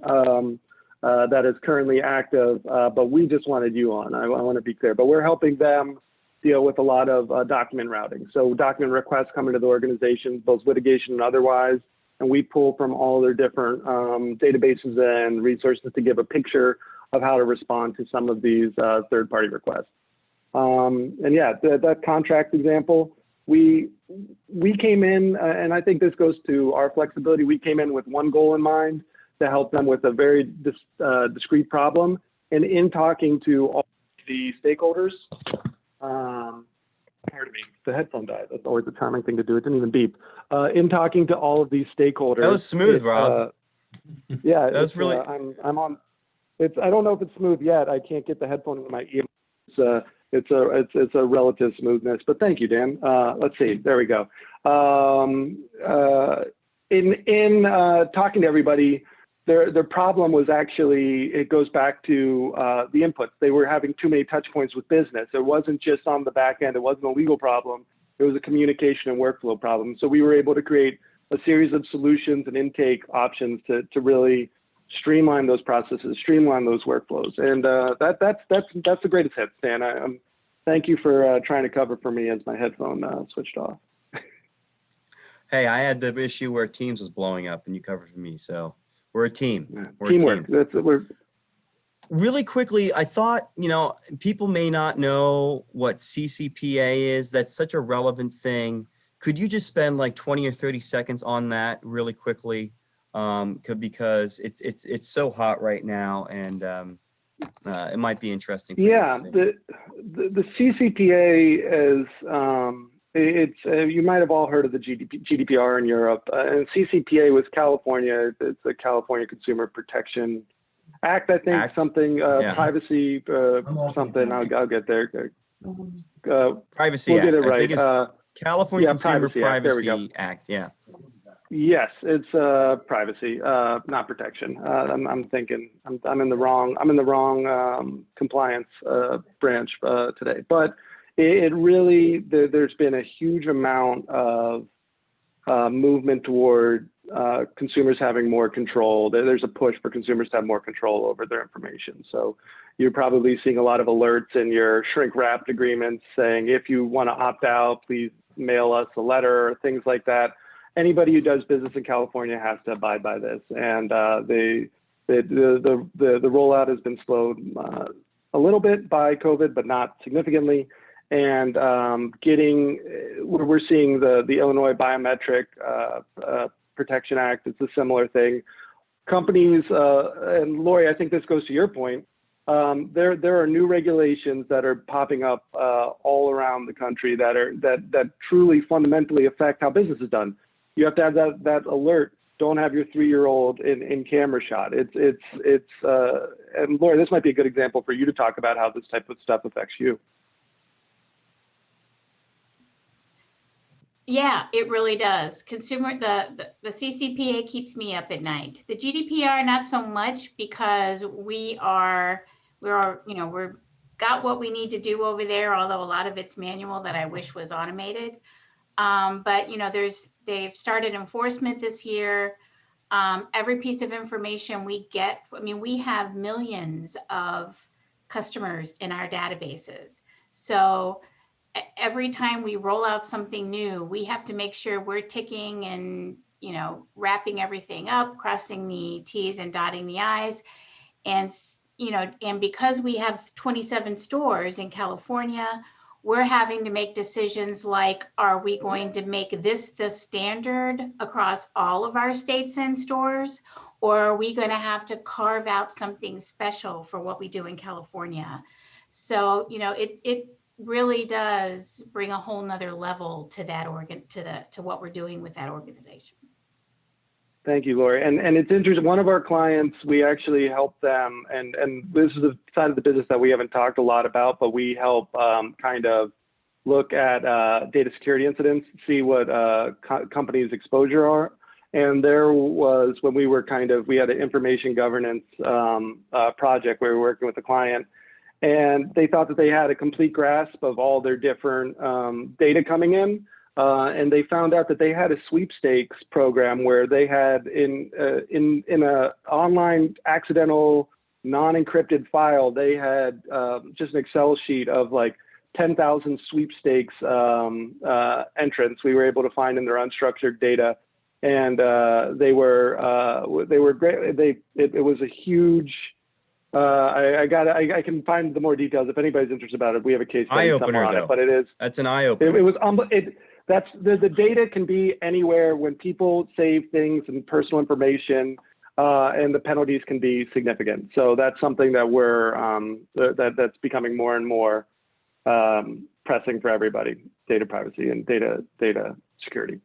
that is currently active, but we just wanted you on. I want to be clear, but we're helping them deal with a lot of document routing. So document requests come into the organization, both litigation and otherwise, and we pull from all their different databases and resources to give a picture of how to respond to some of these third-party requests. And yeah, that contract example, we came in, and I think this goes to our flexibility. We came in with one goal in mind to help them with a very discrete problem. And in talking to all the stakeholders, pardon me, the headphone died. That's always a charming thing to do. It didn't even beep. In talking to all of these stakeholders. That was smooth, Rob. Yeah, that was really. I'm on. I don't know if it's smooth yet. I can't get the headphone in my ear. It's a relative smoothness, but thank you, Dan. Let's see. There we go. In talking to everybody, their problem was actually, it goes back to the inputs. They were having too many touch points with business. It wasn't just on the back end. It wasn't a legal problem. It was a communication and workflow problem. So we were able to create a series of solutions and intake options to really streamline those processes, streamline those workflows. And that's the greatest hit, Stan. Thank you for trying to cover for me as my headphone switched off. Hey, I had the issue where Teams was blowing up and you covered for me. So we're a team. Yeah. We're Teamwork. a team. We're Really quickly, I thought, people may not know what CCPA is. That's such a relevant thing. Could you just spend like 20 or 30 seconds on that really quickly? Because it's so hot right now, and it might be interesting. Yeah, the CCPA is you might have all heard of the GDPR in Europe, and CCPA was California. It's the California Consumer Protection Act, I think. Something privacy something. I'll get there. Privacy we'll Act. Get it right. I think it's California Consumer Privacy Act. Yeah. Yes, it's privacy, not protection. I'm thinking I'm in the wrong compliance branch today. But it really there's been a huge amount of movement toward consumers having more control. There's a push for consumers to have more control over their information. So you're probably seeing a lot of alerts in your shrink-wrapped agreements saying if you want to opt out, please mail us a letter, things like that. anybody who does business in California has to abide by this. And the rollout has been slowed a little bit by COVID, but not significantly. And we're seeing the Illinois Biometric Protection Act. It's a similar thing. Companies, and Lori, I think this goes to your point. There are new regulations that are popping up all around the country that truly fundamentally affect how business is done. You have to have that alert. Don't have your 3-year-old in camera shot. And Lori, this might be a good example for you to talk about how this type of stuff affects you. Yeah, it really does. The CCPA keeps me up at night. The GDPR, not so much, because we're got what we need to do over there, although a lot of it's manual that I wish was automated. But they've started enforcement this year. Every piece of information we get, we have millions of customers in our databases. So every time we roll out something new, we have to make sure we're ticking and, wrapping everything up, crossing the T's and dotting the I's. And, and because we have 27 stores in California, we're having to make decisions like, are we going to make this the standard across all of our states and stores? Or are we going to have to carve out something special for what we do in California? So, it really does bring a whole nother level to that to what we're doing with that organization. Thank you, Lori. And it's interesting. One of our clients, we actually help them, and this is a side of the business that we haven't talked a lot about, but we help kind of look at data security incidents, see what companies' exposure are. And there was, when we were we had an information governance project where we were working with a client, and they thought that they had a complete grasp of all their different data coming in. And they found out that they had a sweepstakes program where they had in a online accidental non-encrypted file, they had just an Excel sheet of like 10,000 sweepstakes entrants we were able to find in their unstructured data. And they were great. It was a huge, I can find the more details if anybody's interested about it. We have a case study somewhere on it, but it is. That's an eye opener. That's the data can be anywhere when people save things and personal information, and the penalties can be significant. So that's something that that's becoming more and more pressing for everybody: data privacy and data security.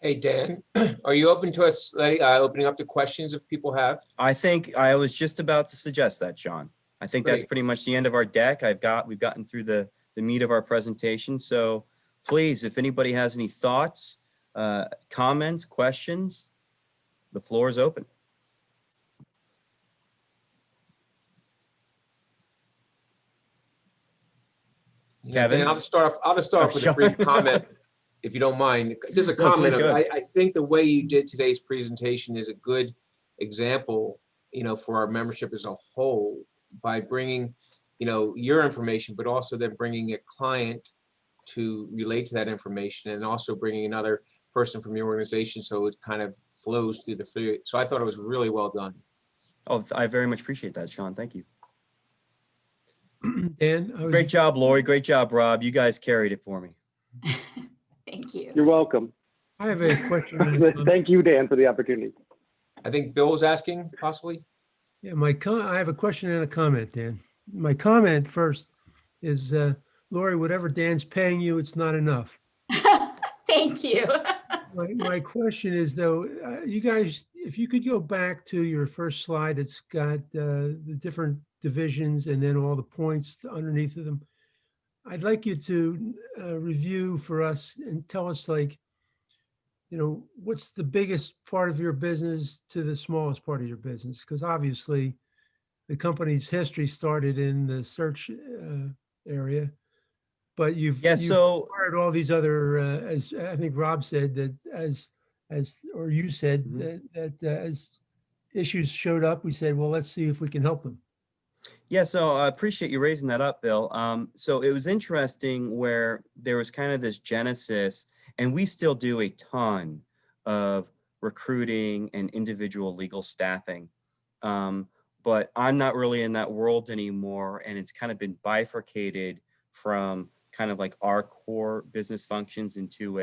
Hey, Dan, are you open to us opening up to questions if people have? I think I was just about to suggest that, Sean. I think that's pretty much the end of our deck. We've gotten through the meat of our presentation. So please, if anybody has any thoughts, comments, questions, the floor is open. Kevin? Dan, I'll just start off with a brief comment, if you don't mind. There's a comment. I think the way you did today's presentation is a good example, for our membership as a whole, by bringing, your information, but also then bringing a client to relate to that information, and also bringing another person from your organization, so it kind of flows through the three. So I thought it was really well done. Oh, I very much appreciate that, Sean. Thank you. Dan, great job, Lori. Great job, Rob. You guys carried it for me. Thank you. You're welcome. I have a question. Thank you, Dan, for the opportunity. I think Bill was asking, possibly. Yeah, I have a question and a comment, Dan. My comment first is, Lori, whatever Dan's paying you, it's not enough. Thank you. My question is, though, you guys, if you could go back to your first slide, it's got the different divisions and then all the points underneath of them. I'd like you to review for us and tell us, what's the biggest part of your business to the smallest part of your business? Because obviously the company's history started in the search area, but you've acquired all these other, as I think Rob said, that or you said, that as issues showed up, we said, well, let's see if we can help them. Yeah, so I appreciate you raising that up, Bill. So it was interesting where there was kind of this genesis, and we still do a ton of recruiting and individual legal staffing. But I'm not really in that world anymore, and it's kind of been bifurcated from kind of like our core business functions into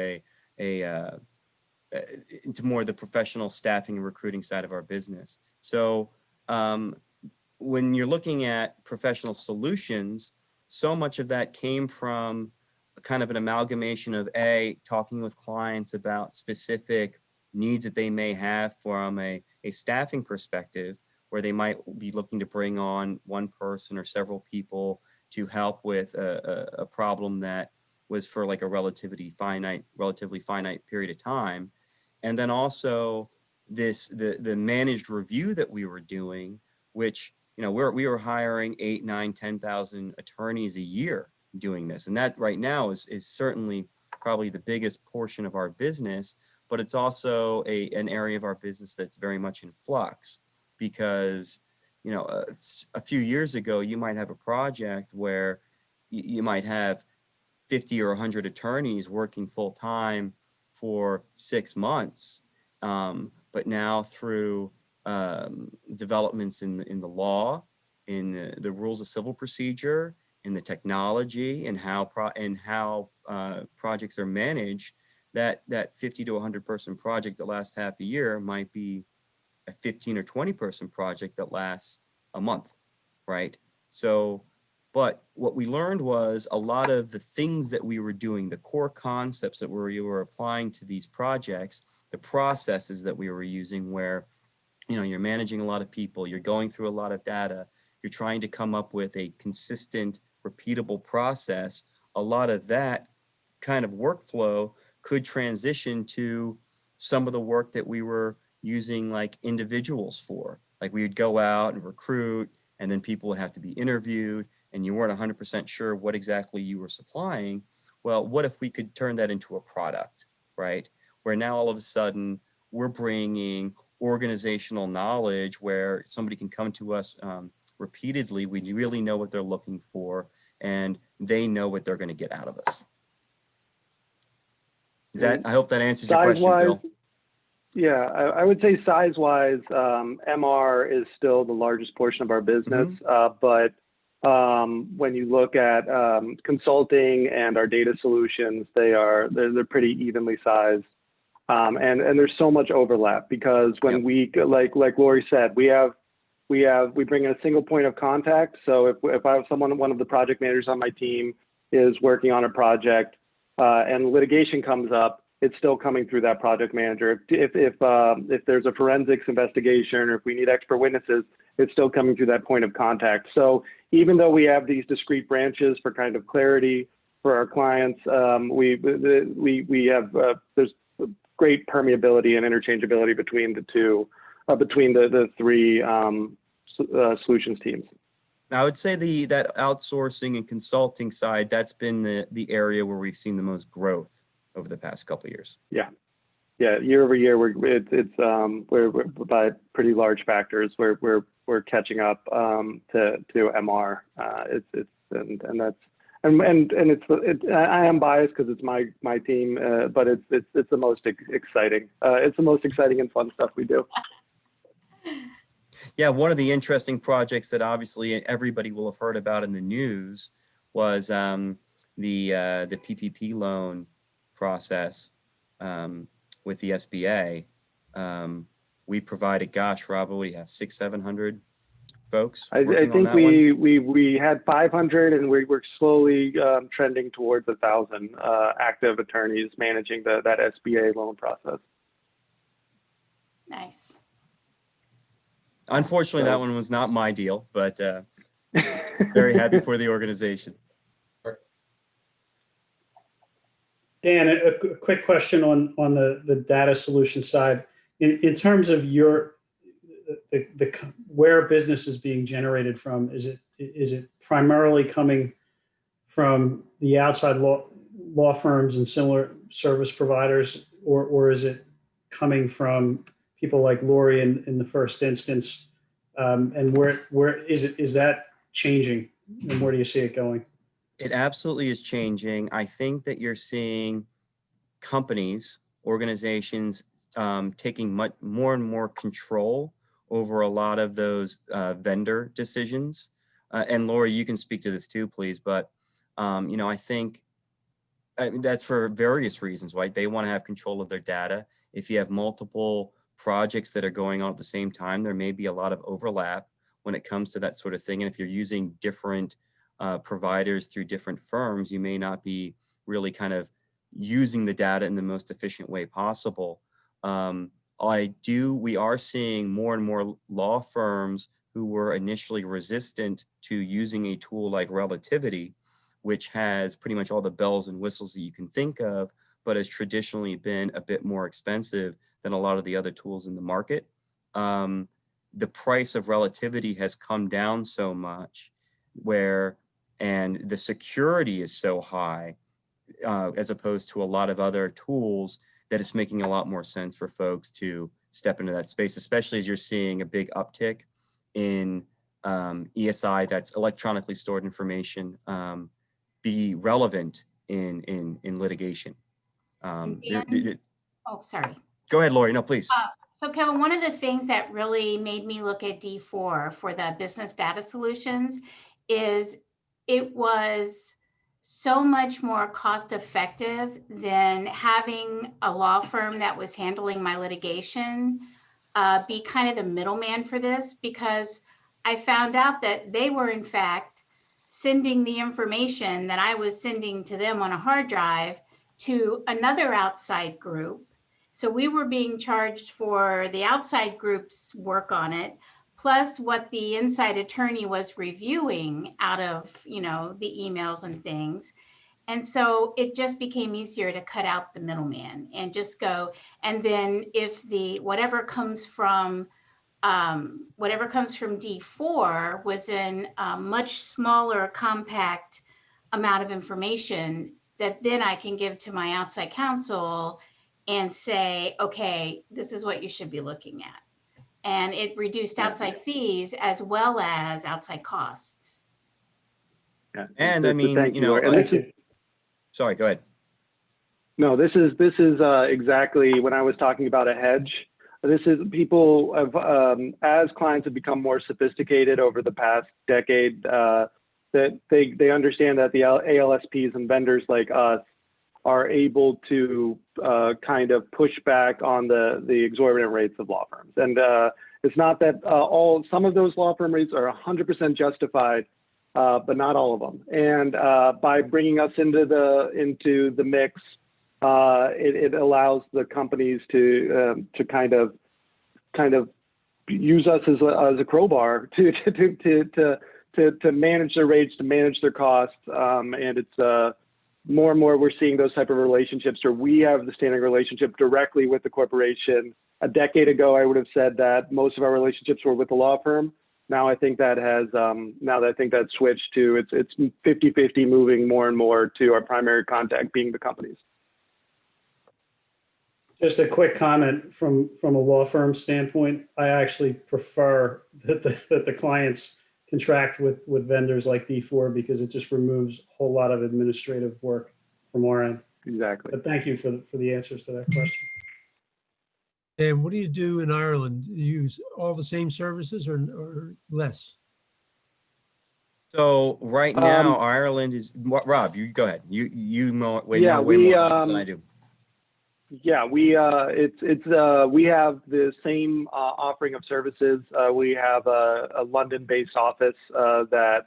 into more the professional staffing and recruiting side of our business. So when you're looking at professional solutions, so much of that came from kind of an amalgamation of talking with clients about specific needs that they may have from a staffing perspective, where they might be looking to bring on one person or several people to help with a problem that was for like a relatively finite period of time. And then also the managed review that we were doing, which, you know, we were hiring 8, 9, 10,000 attorneys a year doing this. And that right now is certainly probably the biggest portion of our business, but it's also an area of our business that's very much in flux, because, you know, a few years ago, you might have a project where you might have 50 or 100 attorneys working full time for 6 months. But now through developments in the law, in the rules of civil procedure, in the technology, and how projects are managed, that 50 to 100 person project that lasts half a year might be a 15 or 20 person project that lasts a month, right? So, but what we learned was a lot of the things that we were doing, the core concepts that we were applying to these projects, the processes that we were using, where, you know, you're managing a lot of people, you're going through a lot of data, you're trying to come up with a consistent, repeatable process. A lot of that kind of workflow could transition to some of the work that we were using like individuals for. Like we would go out and recruit, and then people would have to be interviewed, and you weren't 100% sure what exactly you were supplying. Well, what if we could turn that into a product, right? Where now all of a sudden we're bringing organizational knowledge, where somebody can come to us repeatedly. We really know what they're looking for, and they know what they're going to get out of us. I hope that answers your question, Bill. Yeah, I would say size-wise, MR is still the largest portion of our business, but when you look at consulting and our data solutions, they're pretty evenly sized, and there's so much overlap, because when we, like Lori said, we bring in a single point of contact. So if I have one of the project managers on my team is working on a project and litigation comes up, it's still coming through that project manager. If there's a forensics investigation, or if we need expert witnesses, it's still coming through that point of contact. So even though we have these discrete branches for kind of clarity for our clients, we have there's great permeability and interchangeability between the two, between the three solutions teams. I would say that outsourcing and consulting side, that's been the area where we've seen the most growth over the past couple of years. Yeah, year over year, we're by pretty large factors. We're catching up to MR. I am biased because it's my team, but it's the most exciting. It's the most exciting and fun stuff we do. Yeah, one of the interesting projects that obviously everybody will have heard about in the news was the PPP loan process with the SBA. We provided, gosh, Rob, what do you have, 600-700 folks? I think we had 500, and we're slowly trending towards 1,000 active attorneys managing that SBA loan process. Nice. Unfortunately, that one was not my deal, but very happy for the organization. Dan, a quick question on the data solution side. In terms of where business is being generated from, is it primarily coming from the outside law firms and similar service providers, or is it coming from people like Lori in the first instance? And where is that changing, and where do you see it going? It absolutely is changing. I think that you're seeing companies, organizations taking more and more control over a lot of those vendor decisions. And Lori, you can speak to this too, please. But I think that's for various reasons, right? They want to have control of their data. If you have multiple projects that are going on at the same time, there may be a lot of overlap when it comes to that sort of thing. And if you're using different providers through different firms, you may not be really kind of using the data in the most efficient way possible. We are seeing more and more law firms who were initially resistant to using a tool like Relativity, which has pretty much all the bells and whistles that you can think of, but has traditionally been a bit more expensive than a lot of the other tools in the market. The price of Relativity has come down so much and the security is so high as opposed to a lot of other tools, that it's making a lot more sense for folks to step into that space, especially as you're seeing a big uptick in ESI, that's electronically stored information, be relevant in litigation. Oh, sorry. Go ahead, Lori. No, please. So Kevin, one of the things that really made me look at D4 for the business data solutions is it was so much more cost effective than having a law firm that was handling my litigation be kind of the middleman for this, because I found out that they were in fact sending the information that I was sending to them on a hard drive to another outside group. So we were being charged for the outside group's work on it, plus what the inside attorney was reviewing out of, the emails and things. And so it just became easier to cut out the middleman and just go. And then if whatever comes from D4 was in a much smaller, compact amount of information, that then I can give to my outside counsel and say, okay, this is what you should be looking at. And it reduced outside fees as well as outside costs. Yeah. And I mean, sorry, go ahead. No, this is exactly when I was talking about a hedge. This is people have, as clients have become more sophisticated over the past decade, that they understand that the ALSPs and vendors like us are able to kind of push back on the exorbitant rates of law firms. And it's not that some of those law firm rates are 100% justified, but not all of them. And by bringing us into the mix, it allows the companies to kind of use us as a crowbar to manage their rates, to manage their costs, and it's more and more we're seeing those type of relationships where we have the standing relationship directly with the corporation. A decade ago, I would have said that most of our relationships were with the law firm. Now I think that has that's switched to it's 50-50, moving more and more to our primary contact being the companies. Just a quick comment from a law firm standpoint. I actually prefer that the clients contract with vendors like D4 because it just removes a whole lot of administrative work from our end. Exactly. But thank you for the answers to that question. And what do you do in Ireland? Do you use all the same services or less? So right now, Ireland is, Rob, you go ahead. You know way more about this than I do. Yeah, we have the same offering of services. We have a London-based office that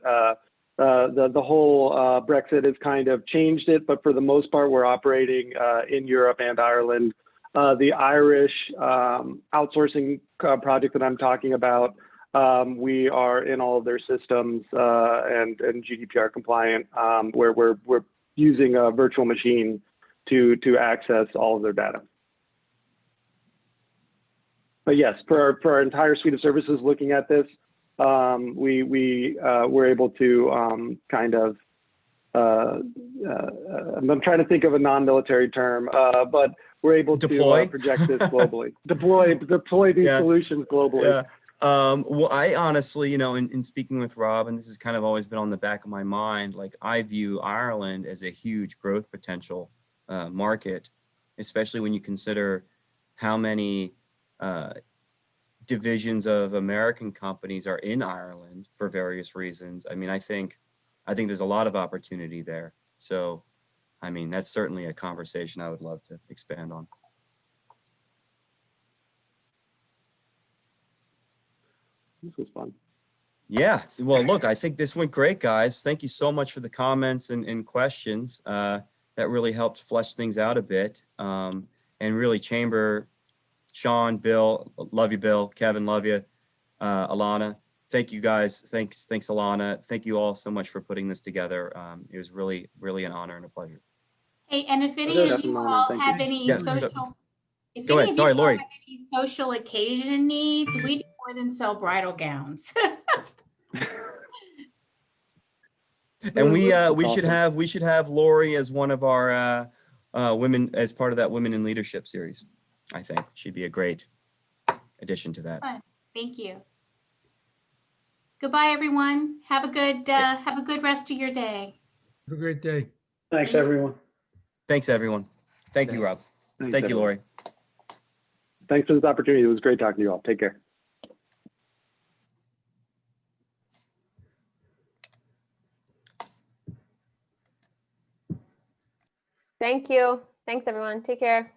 the whole Brexit has kind of changed it, but for the most part, we're operating in Europe and Ireland. The Irish outsourcing project that I'm talking about, we are in all of their systems and GDPR compliant, where we're using a virtual machine to access all of their data. But yes, for our entire suite of services looking at this, we're able to kind of, I'm trying to think of a non-military term, but we're able to project this globally. deploy these solutions globally. Yeah. Well, I honestly, in speaking with Rob, and this has kind of always been on the back of my mind, like I view Ireland as a huge growth potential market, especially when you consider how many divisions of American companies are in Ireland for various reasons. I mean, I think there's a lot of opportunity there. So, I mean, that's certainly a conversation I would love to expand on. This was fun. Yeah, well, look, I think this went great, guys. Thank you so much for the comments and questions. That really helped flesh things out a bit. And really, Chamber, Sean, Bill, love you, Bill, Kevin, love you, Alana. Thank you, guys. Thanks, Alana. Thank you all so much for putting this together. It was really, really an honor and a pleasure. Hey, and if any Just of you an honor. all Thank have you. any Yeah, social, if go any ahead. of Sorry, you all Lori. have any social occasion needs, we do more than sell bridal gowns. And we That's we should have Lori as one of our women, as part of that Women in Leadership series. I think she'd be a great addition to that. Fun. Thank you. Goodbye, everyone. Have a good rest of your day. Have a great day. Thanks, everyone. Thanks, everyone. Thank you, Rob. Thanks, Thank you, everyone. Lori. Thanks for this opportunity. It was great talking to you all. Take care. Thank you. Thanks, everyone. Take care.